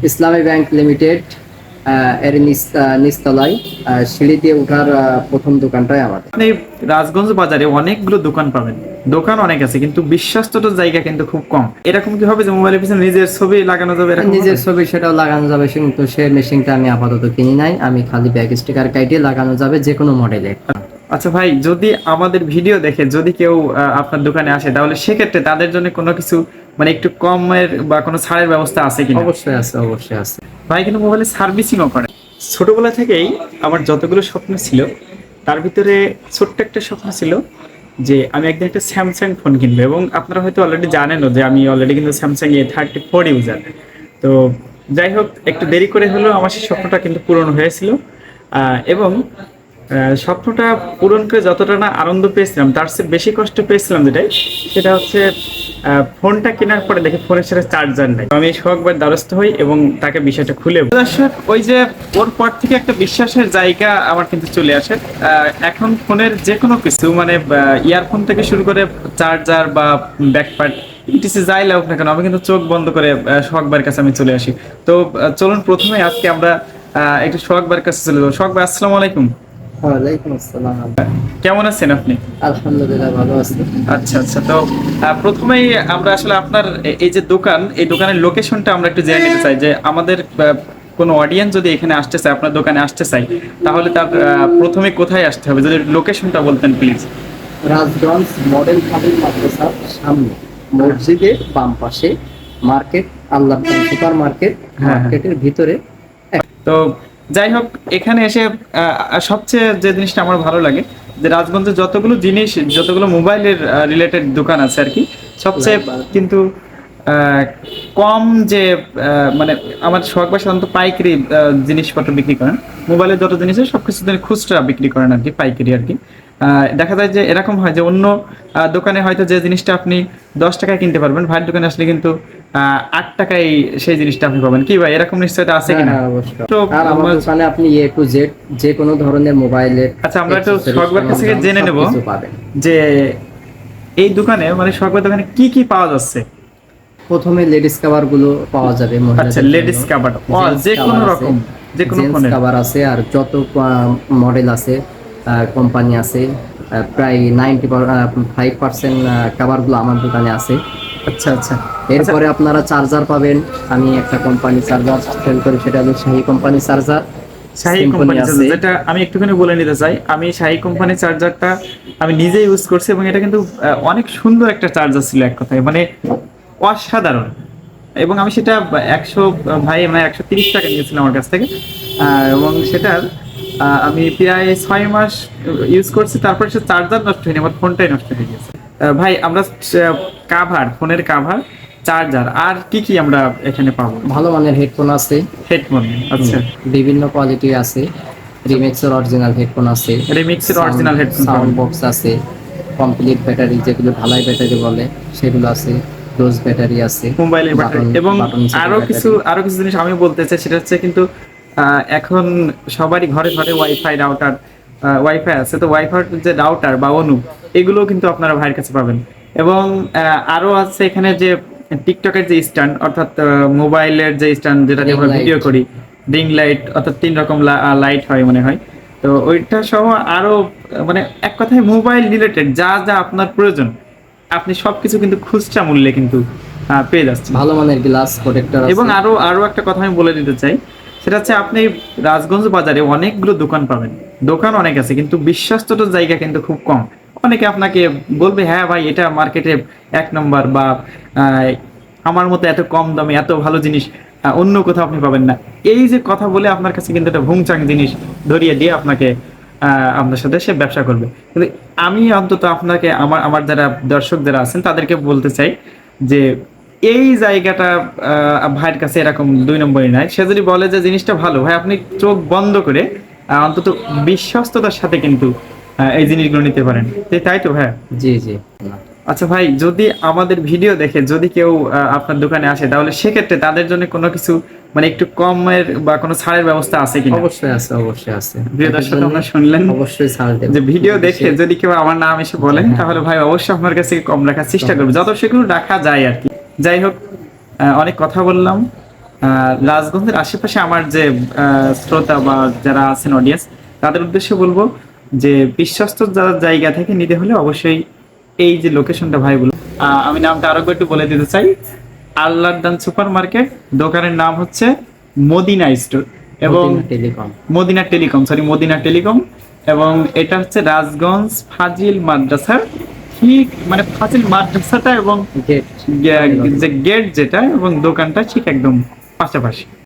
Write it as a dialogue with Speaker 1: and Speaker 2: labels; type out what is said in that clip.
Speaker 1: ইসলামী bank limited এর নিচতলায় সিঁড়ি দিয়ে ওঠার প্রথম দোকানটাই আমাদের।
Speaker 2: আপনি রাজগঞ্জ বাজারে অনেকগুলো দোকান পাবেন, দোকান অনেক আছে কিন্তু বিশ্বস্তত জায়গা কিন্তু খুব কম। এরকম কি হবে যে মোবাইলের পিছনে নিজের ছবি লাগানো যাবে? এরকম
Speaker 1: নিজের
Speaker 2: হবে?
Speaker 1: ছবি সেটাও লাগানো যাবে, কিন্তু সে মেশিনটা আমি আপাতত কিনি নাই। আমি খালি ব্যাক স্টিকার কাইটে লাগানো যাবে যে কোনো মডেলে।
Speaker 2: আচ্ছা ভাই, যদি আমাদের ভিডিও দেখে যদি কেউ আপনার দোকানে আসে, তাহলে সেক্ষেত্রে তাদের জন্য কোনো কিছু মানে একটু কমের বা কোনো ছাড়ের ব্যবস্থা আছে কিনা?
Speaker 1: অবশ্যই আছে, অবশ্যই আছে।
Speaker 2: ভাই কিন্তু মোবাইলের সার্ভিসিংও করে। ছোটবেলা থেকেই আমার যতগুলো স্বপ্ন ছিল তার ভিতরে ছোট্ট একটা স্বপ্ন ছিল যে আমি একদিন একটা স্যামসাং ফোন কিনবো, এবং আপনারা হয়তো অলরেডি জানেনও যে আমি অলরেডি কিন্তু স্যামসাং A34 ইউজার। তো যাই হোক, একটু দেরি করে হলেও আমার সেই স্বপ্নটা কিন্তু পূরণ হয়েছিল। এবং স্বপ্নটা পূরণ করে যতটা না আনন্দ পেয়েছিলাম, তার চেয়ে বেশি কষ্ট পেয়েছিলাম যেটাই, সেটা হচ্ছে ফোনটা কেনার পরে দেখে ফোনের সাথে চার্জার নাই। আমি শখবার দ্বারস্থ হই এবং তাকে বিষয়টা খুলে দর্শক, ওই যে ওর পর থেকে একটা বিশ্বাসের জায়গা আমার কিন্তু চলে আসে। এখন ফোনের যে কোনো কিছু মানে ইয়ারফোন থেকে শুরু করে চার্জার বা ব্যাকপ্যাড ইটিসি যাই লাগুক না কেন, আমি কিন্তু চোখ বন্ধ করে শখবার কাছে আমি চলে আসি। তো চলুন প্রথমে আজকে আমরা একটু শখবার কাছে চলে যাবো। শখ ভাই, আসসালামু আলাইকুম।
Speaker 1: ওয়ালাইকুম আসসালাম।
Speaker 2: কেমন আছেন আপনি?
Speaker 1: আলহামদুলিল্লাহ, ভালো আছি।
Speaker 2: আচ্ছা আচ্ছা, তো প্রথমেই আমরা আসলে আপনার এই যে দোকান, এই দোকানের লোকেশনটা আমরা একটু জেনে নিতে চাই, যে আমাদের কোনো অডিয়েন্স যদি এখানে আসতে চায়, আপনার দোকানে আসতে চাই, তাহলে তার প্রথমে কোথায় আসতে হবে, যদি লোকেশনটা বলতেন প্লিজ।
Speaker 1: রাজগঞ্জ মডেল ফাজিল মাদ্রাসার সামনে, মসজিদের বাম পাশে, মার্কেট আল্লাহ সুপার মার্কেট, মার্কেটের ভিতরে।
Speaker 2: তো যাই হোক, এখানে এসে সবচেয়ে যে জিনিসটা আমার ভালো লাগে, যে রাজগঞ্জে যতগুলো জিনিস, যতগুলো মোবাইলের রিলেটেড দোকান আছে আর কি, সবচেয়ে কিন্তু কম যে মানে আমার শখ বা সাধারণত পাইকারি জিনিসপত্র বিক্রি করেন। মোবাইলের যত জিনিস আছে সবকিছু খুচরা বিক্রি করেন আর কি, পাইকারি আর কি। দেখা যায় যে এরকম হয় যে অন্য দোকানে হয়তো যে জিনিসটা আপনি 10 টাকায় কিনতে পারবেন, ভাইয়ের দোকানে আসলে কিন্তু 8 টাকায় সেই জিনিসটা আপনি পাবেন। কি ভাই, এরকম নিশ্চয়তা আছে কিনা?
Speaker 1: অবশ্যই।
Speaker 2: তো
Speaker 1: আর আমার দোকানে আপনি এ টু জেড যে কোনো ধরনের মোবাইলের,
Speaker 2: আচ্ছা, আমরা একটু শখবার কাছ থেকে জেনে নেব যে এই দোকানে মানে শখবার দোকানে কি কি পাওয়া যাচ্ছে।
Speaker 1: প্রথমে লেডিস কভার গুলো পাওয়া যাবে।
Speaker 2: আচ্ছা, লেডিস কভার যে কোনো রকম, যে কোনো ফোনের
Speaker 1: কভার আছে, আর যত মডেল আছে, কোম্পানি আছে, প্রায় 95% কভার গুলো আমার দোকানে আছে।
Speaker 2: আচ্ছা আচ্ছা,
Speaker 1: এরপরে আপনারা চার্জার পাবেন। আমি একটা কোম্পানি চার্জার সেল করি, সেটা হলো শাহি কোম্পানি চার্জার।
Speaker 2: শাহি কোম্পানি চার্জার, যেটা আমি একটুখানি বলে নিতে চাই, আমি শাহি কোম্পানি চার্জারটা আমি নিজে ইউজ করছি, এবং এটা কিন্তু অনেক সুন্দর একটা চার্জার ছিল, এক কথায় মানে অসাধারণ। এবং আমি সেটা 100 ভাই মানে 130 টাকা নিয়েছিলাম আমার কাছ থেকে, এবং সেটার আমি প্রায় 6 মাস ইউজ করছি। তারপরে সে চার্জার নষ্ট হয়নি, আমার ফোনটাই নষ্ট হয়ে গেছে। ভাই, আমরা কাভার, ফোনের কাভার, চার্জার আর কি কি আমরা এখানে পাবো?
Speaker 1: ভালো মানের হেডফোন আছে।
Speaker 2: হেডফোন, আচ্ছা,
Speaker 1: বিভিন্ন কোয়ালিটি আছে। রিমিক্সের অরিজিনাল হেডফোন আছে,
Speaker 2: রিমিক্সের অরিজিনাল হেডফোন,
Speaker 1: সাউন্ড বক্স আছে, কমপ্লিট ব্যাটারি যেগুলো ঢালাই ব্যাটারি বলে সেগুলো আছে, ডোজ ব্যাটারি আছে,
Speaker 2: মোবাইলের ব্যাটারি, এবং আরো কিছু জিনিস আমি বলতে চাই, সেটা হচ্ছে কিন্তু এখন সবারই ঘরে ঘরে ওয়াইফাই রাউটার, ওয়াইফাই আছে। তো ওয়াইফাই যে রাউটার বা অনু, এগুলো কিন্তু আপনারা ভাইয়ের কাছে পাবেন। এবং আরো আছে এখানে যে টিকটকের যে স্ট্যান্ড, অর্থাৎ মোবাইলের যে স্ট্যান্ড, যেটা দিয়ে আমরা ভিডিও করি, রিং লাইট, অর্থাৎ 3 রকম লাইট হয় মনে হয়। তো ওইটা সহ আরো মানে এক কথায় মোবাইল রিলেটেড যা যা আপনার প্রয়োজন, আপনি সবকিছু কিন্তু খুচরা মূল্যে কিন্তু পেয়ে যাচ্ছেন।
Speaker 1: ভালো মানের গ্লাস প্রোটেক্টর আছে।
Speaker 2: এবং আরো একটা কথা আমি বলে দিতে চাই, সেটা হচ্ছে আপনি রাজগঞ্জ বাজারে অনেকগুলো দোকান পাবেন, দোকান অনেক আছে কিন্তু বিশ্বস্তত জায়গা কিন্তু খুব কম। অনেকে আপনাকে বলবে হ্যাঁ ভাই, এটা মার্কেটে 1 নম্বর, বা আমার মতো এত কম দামে এত ভালো জিনিস অন্য কোথাও আপনি পাবেন না। এই যে কথা বলে আপনার কাছে কিন্তু একটা ভুংচাং জিনিস ধরিয়ে দিয়ে আপনাকে আপনার সাথে সে ব্যবসা করবে। কিন্তু আমি অন্তত আপনাকে, আমার যারা দর্শক যারা আছেন তাদেরকে বলতে চাই যে এই জায়গাটা ভাইয়ের কাছে এরকম 2 নম্বরই নাই। সে যদি বলে যে জিনিসটা ভালো, ভাই আপনি চোখ বন্ধ করে অন্তত বিশ্বস্ততার সাথে কিন্তু এই জিনিসগুলো নিতে পারেন। তাই তো ভাই?
Speaker 1: জি জি।
Speaker 2: আচ্ছা ভাই, যদি আমাদের ভিডিও দেখে যদি কেউ আপনার দোকানে আসে, তাহলে সেক্ষেত্রে তাদের জন্য কোনো কিছু মানে একটু কমের বা কোনো ছাড়ের ব্যবস্থা আছে কিনা?
Speaker 1: অবশ্যই আছে, অবশ্যই আছে।
Speaker 2: প্রিয় দর্শক, আমরা শুনলেন
Speaker 1: অবশ্যই ছাড় দেব।
Speaker 2: যে ভিডিও দেখে যদি কেউ আমার নাম এসে বলেন, তাহলে ভাই অবশ্যই আপনার কাছে কম রাখার চেষ্টা করবে, যত সেগুলো রাখা যায় আর কি। যাই হোক, অনেক কথা বললাম, রাজগঞ্জের আশেপাশে আমার যে শ্রোতা বা যারা আছেন অডিয়েন্স, তাদের উদ্দেশ্যে বলবো যে বিশ্বস্ত যারা জায়গা থেকে নিতে হলে অবশ্যই এই যে লোকেশনটা ভাই বলুন, আমি নামটা আরো একটু বলে দিতে চাই। আল্লাহর দান সুপার মার্কেট, দোকানের নাম হচ্ছে মদিনা স্টোর এবং
Speaker 1: টেলিকম।
Speaker 2: মদিনা টেলিকম। এবং এটা হচ্ছে রাজগঞ্জ ফাজিল মাদ্রাসার ঠিক মানে ফাজিল মাদ্রাসাটা এবং
Speaker 1: গেট
Speaker 2: যে গেট যেটা এবং দোকানটা ঠিক একদম পাশাপাশি।